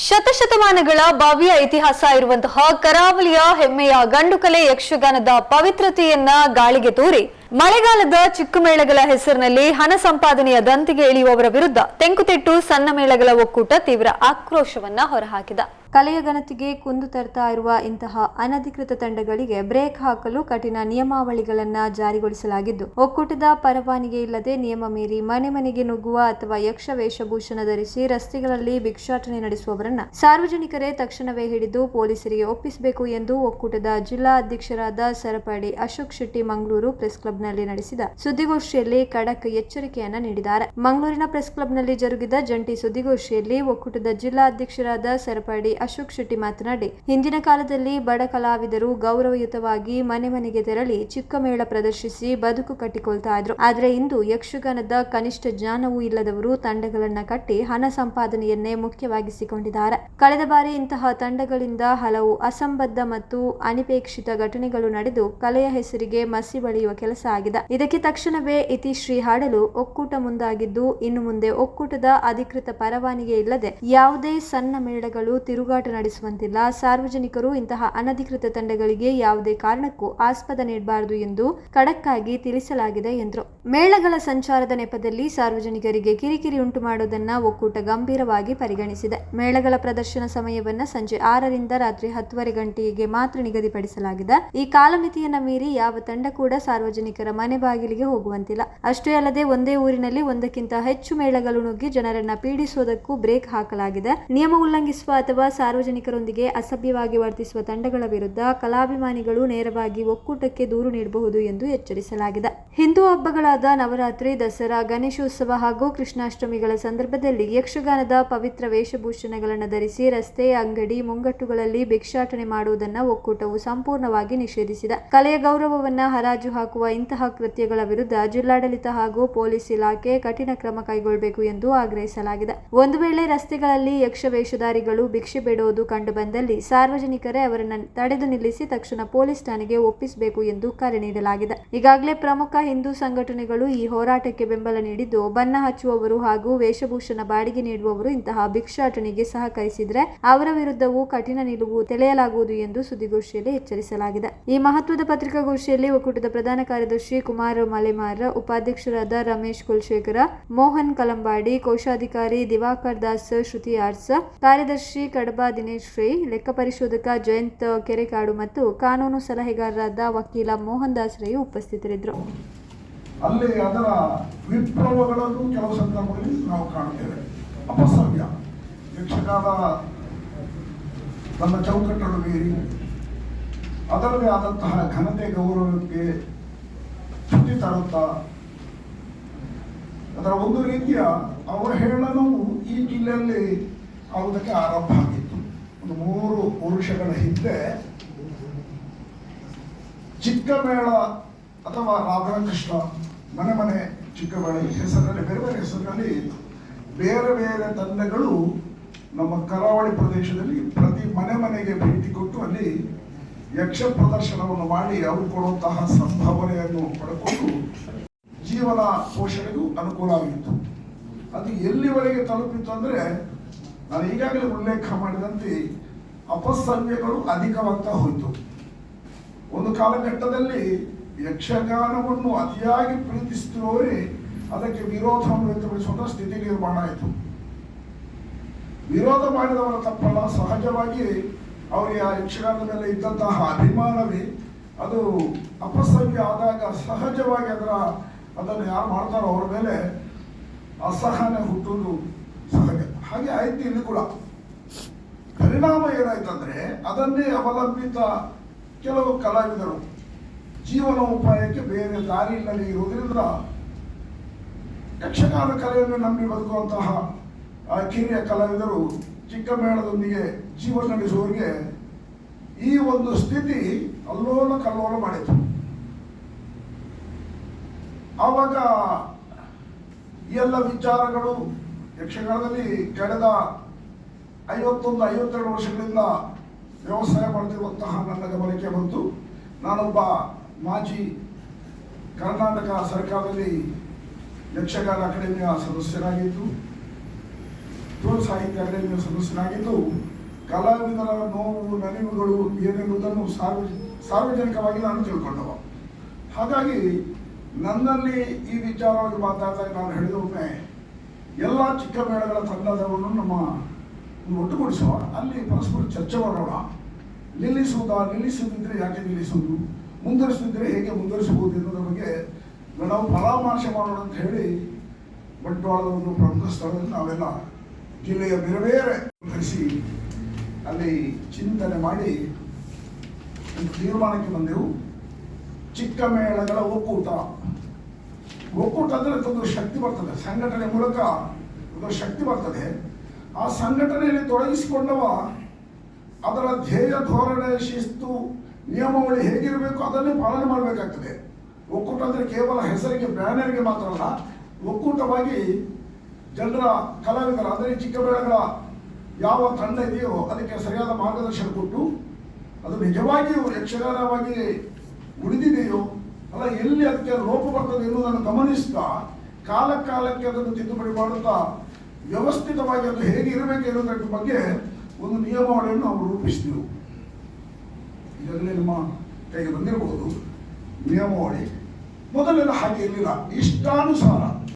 ಶತಶತಮಾನಗಳ ಭವ್ಯ ಇತಿಹಾಸ ಇರುವಂತಹ ಕರಾವಳಿಯ ಹೆಮ್ಮೆಯ ಗಂಡುಕಲೆ ಯಕ್ಷಗಾನದ ಪವಿತ್ರತೆಯನ್ನ ಗಾಳಿಗೆ ತೂರಿ ಮಳೆಗಾಲದ ಚಿಕ್ಕ ಮೇಳಗಳ ಹೆಸರಿನಲ್ಲಿ ಹಣ ಸಂಪಾದನೆಯ ದಂತಿಗೆ ಇಳಿಯುವವರ ವಿರುದ್ಧ ತೆಂಕುತಿಟ್ಟು ಸಣ್ಣ ಮೇಳಗಳ ಒಕ್ಕೂಟ ತೀವ್ರ ಆಕ್ರೋಶವನ್ನ ಹೊರಹಾಕಿದ. ಕಲೆಯ ಘನತೆಗೆ ಕುಂದು ತರ್ತಾ ಇರುವ ಇಂತಹ ಅನಧಿಕೃತ ತಂಡಗಳಿಗೆ ಬ್ರೇಕ್ ಹಾಕಲು ಕಠಿಣ ನಿಯಮಾವಳಿಗಳನ್ನು ಜಾರಿಗೊಳಿಸಲಾಗಿದ್ದು, ಒಕ್ಕೂಟದ ಪರವಾನಗಿ ಇಲ್ಲದೆ ನಿಯಮ ಮೀರಿ ಮನೆ ಮನೆಗೆ ನುಗ್ಗುವ ಅಥವಾ ಯಕ್ಷ ವೇಷಭೂಷಣ ಧರಿಸಿ ರಸ್ತೆಗಳಲ್ಲಿ ಭಿಕ್ಷಾಟನೆ ನಡೆಸುವವರನ್ನ ಸಾರ್ವಜನಿಕರೇ ತಕ್ಷಣವೇ ಹಿಡಿದು ಪೊಲೀಸರಿಗೆ ಒಪ್ಪಿಸಬೇಕು ಎಂದು ಒಕ್ಕೂಟದ ಜಿಲ್ಲಾ ಅಧ್ಯಕ್ಷರಾದ ಸರಪಡಿ ಅಶೋಕ್ ಶೆಟ್ಟಿ ಮಂಗಳೂರು ಪ್ರೆಸ್ ಕ್ಲಬ್ನಲ್ಲಿ ನಡೆಸಿದ ಸುದ್ದಿಗೋಷ್ಠಿಯಲ್ಲಿ ಖಡಕ್ ಎಚ್ಚರಿಕೆಯನ್ನ ನೀಡಿದ್ದಾರೆ. ಮಂಗಳೂರಿನ ಪ್ರೆಸ್ ಕ್ಲಬ್ನಲ್ಲಿ ಜರುಗಿದ ಜಂಟಿ ಸುದ್ದಿಗೋಷ್ಠಿಯಲ್ಲಿ ಒಕ್ಕೂಟದ ಜಿಲ್ಲಾ ಅಧ್ಯಕ್ಷರಾದ ಸರಪಡಿ ಅಶೋಕ್ ಶೆಟ್ಟಿ ಮಾತನಾಡಿ, ಹಿಂದಿನ ಕಾಲದಲ್ಲಿ ಬಡ ಕಲಾವಿದರು ಗೌರವಯುತವಾಗಿ ಮನೆ ಮನೆಗೆ ತೆರಳಿ ಚಿಕ್ಕ ಮೇಳ ಪ್ರದರ್ಶಿಸಿ ಬದುಕು ಕಟ್ಟಿಕೊಳ್ತಾ ಇದ್ರು. ಆದ್ರೆ ಇಂದು ಯಕ್ಷಗಾನದ ಕನಿಷ್ಠ ಜ್ಞಾನವೂ ಇಲ್ಲದವರು ತಂಡಗಳನ್ನ ಕಟ್ಟಿ ಹಣ ಸಂಪಾದನೆಯನ್ನೇ ಮುಖ್ಯವಾಗಿಸಿಕೊಂಡಿದ್ದಾರೆ. ಕಳೆದ ಬಾರಿ ಇಂತಹ ತಂಡಗಳಿಂದ ಹಲವು ಅಸಂಬದ್ಧ ಮತ್ತು ಅನಪೇಕ್ಷಿತ ಘಟನೆಗಳು ನಡೆದು ಕಲೆಯ ಹೆಸರಿಗೆ ಮಸಿ ಬಳಿಯುವ ಕೆಲಸ ಆಗಿದೆ. ಇದಕ್ಕೆ ತಕ್ಷಣವೇ ಇತಿಶ್ರೀ ಹಾಡಲು ಒಕ್ಕೂಟ ಮುಂದಾಗಿದ್ದು, ಇನ್ನು ಮುಂದೆ ಒಕ್ಕೂಟದ ಅಧಿಕೃತ ಪರವಾನಗಿ ಇಲ್ಲದೆ ಯಾವುದೇ ಸಣ್ಣ ಮೇಳಗಳು ತಿರುಗಾಟ ನಡೆಸುವಂತಿಲ್ಲ. ಸಾರ್ವಜನಿಕರು ಇಂತಹ ಅನಧಿಕೃತ ತಂಡಗಳಿಗೆ ಯಾವುದೇ ಕಾರಣಕ್ಕೂ ಆಸ್ಪದ ನೀಡಬಾರದು ಎಂದು ಖಡಕ್ ಆಗಿ ತಿಳಿಸಲಾಗಿದೆ ಎಂದರು. ಮೇಳಗಳ ಸಂಚಾರದ ನೆಪದಲ್ಲಿ ಸಾರ್ವಜನಿಕರಿಗೆ ಕಿರಿಕಿರಿ ಉಂಟು ಮಾಡುವುದನ್ನು ಒಕ್ಕೂಟ ಗಂಭೀರವಾಗಿ ಪರಿಗಣಿಸಿದೆ. ಮೇಳಗಳ ಪ್ರದರ್ಶನ ಸಮಯವನ್ನ ಸಂಜೆ 6ರಿಂದ ರಾತ್ರಿ 10:30 ಗಂಟೆಗೆ ಮಾತ್ರ ನಿಗದಿಪಡಿಸಲಾಗಿದೆ. ಈ ಕಾಲಮಿತಿಯನ್ನ ಮೀರಿ ಯಾವ ತಂಡ ಕೂಡ ಸಾರ್ವಜನಿಕರ ಮನೆ ಬಾಗಿಲಿಗೆ ಹೋಗುವಂತಿಲ್ಲ. ಅಷ್ಟೇ ಅಲ್ಲದೆ ಒಂದೇ ಊರಿನಲ್ಲಿ ಒಂದಕ್ಕಿಂತ ಹೆಚ್ಚು ಮೇಳಗಳು ನುಗ್ಗಿ ಜನರನ್ನ ಪೀಡಿಸುವುದಕ್ಕೂ ಬ್ರೇಕ್ ಹಾಕಲಾಗಿದೆ. ನಿಯಮ ಉಲ್ಲಂಘಿಸುವ ಅಥವಾ ಸಾರ್ವಜನಿಕರೊಂದಿಗೆ ಅಸಭ್ಯವಾಗಿ ವರ್ತಿಸುವ ತಂಡಗಳ ವಿರುದ್ಧ ಕಲಾಭಿಮಾನಿಗಳು ನೇರವಾಗಿ ಒಕ್ಕೂಟಕ್ಕೆ ದೂರು ನೀಡಬಹುದು ಎಂದು ಎಚ್ಚರಿಸಲಾಗಿದೆ. ಹಿಂದೂ ಹಬ್ಬಗಳಾದ ನವರಾತ್ರಿ, ದಸರಾ, ಗಣೇಶೋತ್ಸವ ಹಾಗೂ ಕೃಷ್ಣಾಷ್ಟಮಿಗಳ ಸಂದರ್ಭದಲ್ಲಿ ಯಕ್ಷಗಾನದ ಪವಿತ್ರ ವೇಷಭೂಷಣಗಳನ್ನು ಧರಿಸಿ ರಸ್ತೆ, ಅಂಗಡಿ, ಮುಂಗಟ್ಟುಗಳಲ್ಲಿ ಭಿಕ್ಷಾಟನೆ ಮಾಡುವುದನ್ನು ಒಕ್ಕೂಟವು ಸಂಪೂರ್ಣವಾಗಿ ನಿಷೇಧಿಸಿದೆ. ಕಲೆಯ ಗೌರವವನ್ನ ಹರಾಜು ಹಾಕುವ ಇಂತಹ ಕೃತ್ಯಗಳ ವಿರುದ್ಧ ಜಿಲ್ಲಾಡಳಿತ ಹಾಗೂ ಪೊಲೀಸ್ ಇಲಾಖೆ ಕಠಿಣ ಕ್ರಮ ಕೈಗೊಳ್ಳಬೇಕು ಎಂದು ಆಗ್ರಹಿಸಲಾಗಿದೆ. ಒಂದು ವೇಳೆ ರಸ್ತೆಗಳಲ್ಲಿ ಯಕ್ಷ ವೇಷಧಾರಿಗಳು ಭಿಕ್ಷೆ ಬೇಡುವುದು ಕಂಡು ಬಂದಲ್ಲಿ ಸಾರ್ವಜನಿಕರೇ ಅವರನ್ನು ತಡೆದು ನಿಲ್ಲಿಸಿ ತಕ್ಷಣ ಪೊಲೀಸ್ ಠಾಣೆಗೆ ಒಪ್ಪಿಸಬೇಕು ಎಂದು ಕರೆ ನೀಡಲಾಗಿದೆ. ಈಗಾಗಲೇ ಪ್ರಮುಖ ಹಿಂದೂ ಸಂಘಟನೆಗಳು ಈ ಹೋರಾಟಕ್ಕೆ ಬೆಂಬಲ ನೀಡಿದ್ದು, ಬಣ್ಣ ಹಚ್ಚುವವರು ಹಾಗೂ ವೇಷಭೂಷಣ ಬಾಡಿಗೆ ನೀಡುವವರು ಇಂತಹ ಭಿಕ್ಷಾಟನೆಗೆ ಸಹಕರಿಸಿದರೆ ಅವರ ವಿರುದ್ಧವೂ ಕಠಿಣ ನಿಲುವು ತೆಳೆಯಲಾಗುವುದು ಎಂದು ಸುದ್ದಿಗೋಷ್ಠಿಯಲ್ಲಿ ಎಚ್ಚರಿಸಲಾಗಿದೆ. ಈ ಮಹತ್ವದ ಪತ್ರಿಕಾಗೋಷ್ಠಿಯಲ್ಲಿ ಒಕ್ಕೂಟದ ಪ್ರಧಾನ ಕಾರ್ಯದರ್ಶಿ ಕುಮಾರ್ ಮಲೆಮಾರ್, ಉಪಾಧ್ಯಕ್ಷರಾದ ರಮೇಶ್ ಕುಲಶೇಖರ, ಮೋಹನ್ ಕಲಂಬಾಡಿ, ಕೋಶಾಧಿಕಾರಿ ದಿವಾಕರ್ ದಾಸ್ ಶ್ರುತಿ ಆರ್ಸ್, ಕಾರ್ಯದರ್ಶಿ ಕಡಬ ದಿನೇಶ್ ಶ್ರೀ, ಲೆಕ್ಕ ಪರಿಶೋಧಕ ಜಯಂತ್ ಕೆರೆಕಾಡು ಮತ್ತು ಕಾನೂನು ಸಲಹೆಗಾರರಾದ ವಕೀಲ ಮೋಹನ್ ದಾಸ್ ರೈ ಉಪಸ್ಥಿತರಿದ್ದರು. ಅಲ್ಲಿ ಅದರ ವಿಪ್ಲವಗಳನ್ನು ಕೆಲವು ಸಂದರ್ಭಗಳಲ್ಲಿ ನಾವು ಕಾಣುತ್ತೇವೆ. ಅಪಸವ್ಯ ಯಕ್ಷಗಾನ ತನ್ನ ಚೌಕಟ್ಟನ್ನು ಮೀರಿ ಅದರದೇ ಆದಂತಹ ಘನತೆ ಗೌರವಕ್ಕೆ ಚ್ಯುತಿ ತರುತ್ತಾ ಅದರ ಒಂದು ರೀತಿಯ ಅವಹೇಳನವು ಈ ಜಿಲ್ಲೆಯಲ್ಲಿ ಆಗುವುದಕ್ಕೆ ಆರಂಭ ಆಗಿತ್ತು. ಒಂದು 3 ವರ್ಷಗಳ ಹಿಂದೆ ಚಿಕ್ಕ ಮೇಳ ಅಥವಾ ರಾಧಾಕೃಷ್ಣ ಮನೆ ಮನೆ ಚಿಕ್ಕ ಮೇಳ ಹೆಸರಿನಲ್ಲಿ ಬೇರೆ ಬೇರೆ ಹೆಸರಿನಲ್ಲಿ ಬೇರೆ ಬೇರೆ ತಂಡಗಳು ನಮ್ಮ ಕರಾವಳಿ ಪ್ರದೇಶದಲ್ಲಿ ಪ್ರತಿ ಮನೆ ಮನೆಗೆ ಭೇಟಿ ಕೊಟ್ಟು ಅಲ್ಲಿ ಯಕ್ಷ ಪ್ರದರ್ಶನವನ್ನು ಮಾಡಿ ಅವರು ಕೊಡುವಂತಹ ಸಂಭಾವನೆಯನ್ನು ಪಡ್ಕೊಂಡು ಜೀವನ ಪೋಷಣೆಗೂ ಅನುಕೂಲ ಆಗಿತ್ತು. ಅದು ಎಲ್ಲಿವರೆಗೆ ತಲುಪಿತ್ತು ಅಂದರೆ, ನಾನು ಈಗಾಗಲೇ ಉಲ್ಲೇಖ ಮಾಡಿದಂತೆ ಅಪಸವ್ಯಗಳು ಅಧಿಕವಾಗ್ತಾ ಹೋಯಿತು. ಒಂದು ಕಾಲಘಟ್ಟದಲ್ಲಿ ಯಕ್ಷಗಾನವನ್ನು ಅತಿಯಾಗಿ ಪ್ರೀತಿಸುತ್ತಿರುವವರೇ ಅದಕ್ಕೆ ವಿರೋಧವನ್ನು ವ್ಯಕ್ತಪಡಿಸುವಂತಹ ಸ್ಥಿತಿ ನಿರ್ಮಾಣ ಆಯಿತು. ವಿರೋಧ ಮಾಡಿದವರ ತಪ್ಪಲ್ಲ, ಸಹಜವಾಗಿ ಅವರಿಗೆ ಆ ಯಕ್ಷಗಾನದ ಮೇಲೆ ಇದ್ದಂತಹ ಅಭಿಮಾನವೇ ಅದು ಅಪಸವ್ಯ ಆದಾಗ ಸಹಜವಾಗಿ ಅದನ್ನು ಯಾರು ಮಾಡ್ತಾರೋ ಅವರ ಮೇಲೆ ಅಸಹನೆ ಹುಟ್ಟುವುದು ಸಹಜ. ಹಾಗೆ ಆಯ್ತು ಇಲ್ಲಿ ಕೂಡ. ಪರಿಣಾಮ ಏನಾಯ್ತಂದ್ರೆ, ಅದನ್ನೇ ಅವಲಂಬಿತ ಕೆಲವು ಕಲಾವಿದರು ಜೀವನೋಪಾಯಕ್ಕೆ ಬೇರೆ ದಾರಿ ಇಲ್ಲದೆ ಇರುವುದರಿಂದ ಯಕ್ಷಗಾನ ಕಲೆಯನ್ನು ನಂಬಿ ಬದುಕುವಂತಹ ಕಿರಿಯ ಕಲಾವಿದರು ಚಿಕ್ಕ ಮೇಳದೊಂದಿಗೆ ಜೀವನ ನಡೆಸುವವರಿಗೆ ಈ ಒಂದು ಸ್ಥಿತಿ ಅಲ್ಲೋಲ ಕಲ್ಲೋಲ ಮಾಡಿತು. ಆವಾಗ ಈ ಎಲ್ಲ ವಿಚಾರಗಳು ಯಕ್ಷಗಾನದಲ್ಲಿ ಕಳೆದ 51-52 ವರ್ಷಗಳಿಂದ ವ್ಯವಸಾಯ ಮಾಡ್ತಿರುವಂತಹ ನನ್ನ ಗಮನಕ್ಕೆ ಬಂತು. ನಾನೊಬ್ಬ ಮಾಜಿ ಕರ್ನಾಟಕ ಸರ್ಕಾರದಲ್ಲಿ ಯಕ್ಷಗಾನ ಅಕಾಡೆಮಿಯ ಸದಸ್ಯರಾಗಿದ್ದು ಸಾಹಿತ್ಯ ಅಕಾಡೆಮಿಯ ಸದಸ್ಯನಾಗಿದ್ದು ಕಲಾವಿದರ ನೋವು ನಲಿವುಗಳು ಏನೆನ್ನುವುದನ್ನು ಸಾರ್ವಜನಿಕವಾಗಿ ನಾನು ತಿಳ್ಕೊಂಡವ. ಹಾಗಾಗಿ ನನ್ನಲ್ಲಿ ಈ ವಿಚಾರವಾಗಿ ಮಾತಾಡಿದಾಗ ನಾನು ಹೇಳಿದೊಮ್ಮೆ ಎಲ್ಲ ಚಿಕ್ಕ ಮೇಳಗಳ ತಂಡದವನ್ನು ನಮ್ಮ ಒಟ್ಟುಗೂಡಿಸುವ, ಅಲ್ಲಿ ಪರಸ್ಪರ ಚರ್ಚೆ ಮಾಡೋಣ. ನಿಲ್ಲಿಸುವುದಿದ್ರೆ ಯಾಕೆ ನಿಲ್ಲಿಸುವುದು, ಮುಂದುವರಿಸುತ್ತಿದ್ರೆ ಹೇಗೆ ಮುಂದುವರಿಸಬಹುದು ಎನ್ನುವುದರ ಬಗ್ಗೆ ನಾವು ಪರಾಮರ್ಶೆ ಮಾಡೋಣ ಅಂತ ಹೇಳಿ ಬಂಟ್ವಾಳದ ಒಂದು ಪ್ರಮುಖ ಸ್ಥಳದಲ್ಲಿ ನಾವೆಲ್ಲ ಜಿಲ್ಲೆಯ ಬೇರೆ ಬೇರೆ ಕರೆಸಿ ಅಲ್ಲಿ ಚಿಂತನೆ ಮಾಡಿ ಒಂದು ತೀರ್ಮಾನಕ್ಕೆ ಬಂದೆವು. ಚಿಕ್ಕ ಮೇಳಗಳ ಒಕ್ಕೂಟ ಅಂದರೆ ಒಂದು ಶಕ್ತಿ ಬರ್ತದೆ, ಸಂಘಟನೆ ಮೂಲಕ ಒಂದು ಶಕ್ತಿ ಬರ್ತದೆ. ಆ ಸಂಘಟನೆಯಲ್ಲಿ ತೊಡಗಿಸಿಕೊಂಡವ ಅದರ ಧ್ಯೇಯ ಧೋರಣೆ, ಶಿಸ್ತು, ನಿಯಮಾವಳಿ ಹೇಗಿರಬೇಕು ಅದನ್ನೇ ಪಾಲನೆ ಮಾಡಬೇಕಾಗ್ತದೆ. ಒಕ್ಕೂಟ ಅಂದರೆ ಕೇವಲ ಹೆಸರಿಗೆ, ಬ್ಯಾನರ್ಗೆ ಮಾತ್ರ ಅಲ್ಲ, ಒಕ್ಕೂಟವಾಗಿ ಜನರ ಕಲಾವಿದರ ಅಂದರೆ ಚಿಕ್ಕ ಮೇಳಗಳ ಯಾವ ತಂಡ ಇದೆಯೋ ಅದಕ್ಕೆ ಸರಿಯಾದ ಮಾರ್ಗದರ್ಶನ ಕೊಟ್ಟು ಅದು ನಿಜವಾಗಿಯೂ ಯಕ್ಷಗಾನವಾಗಿ ಉಳಿದಿದೆಯೋ ಅಲ್ಲ, ಎಲ್ಲಿ ಅದಕ್ಕೆ ಲೋಪ ಬರ್ತದೆ ಎನ್ನುವುದನ್ನು ಗಮನಿಸ್ತಾ ಕಾಲಕ್ಕೆ ಅದನ್ನು ತಿದ್ದುಪಡಿ ಮಾಡುತ್ತಾ ವ್ಯವಸ್ಥಿತವಾಗಿ ಅದು ಹೇಗೆ ಇರಬೇಕು ಎನ್ನುವುದರ ಬಗ್ಗೆ ಒಂದು ನಿಯಮಾವಳಿಯನ್ನು ನಾವು ರೂಪಿಸಿದೆವು. ಇದರಲ್ಲಿ ನಮ್ಮ ಕೈಗೆ ಬಂದಿರಬಹುದು ನಿಯಮಾವಳಿ. ಮೊದಲೆಲ್ಲ ಹಾಗೆ ಇರಲಿಲ್ಲ, ಇಷ್ಟಾನುಸಾರ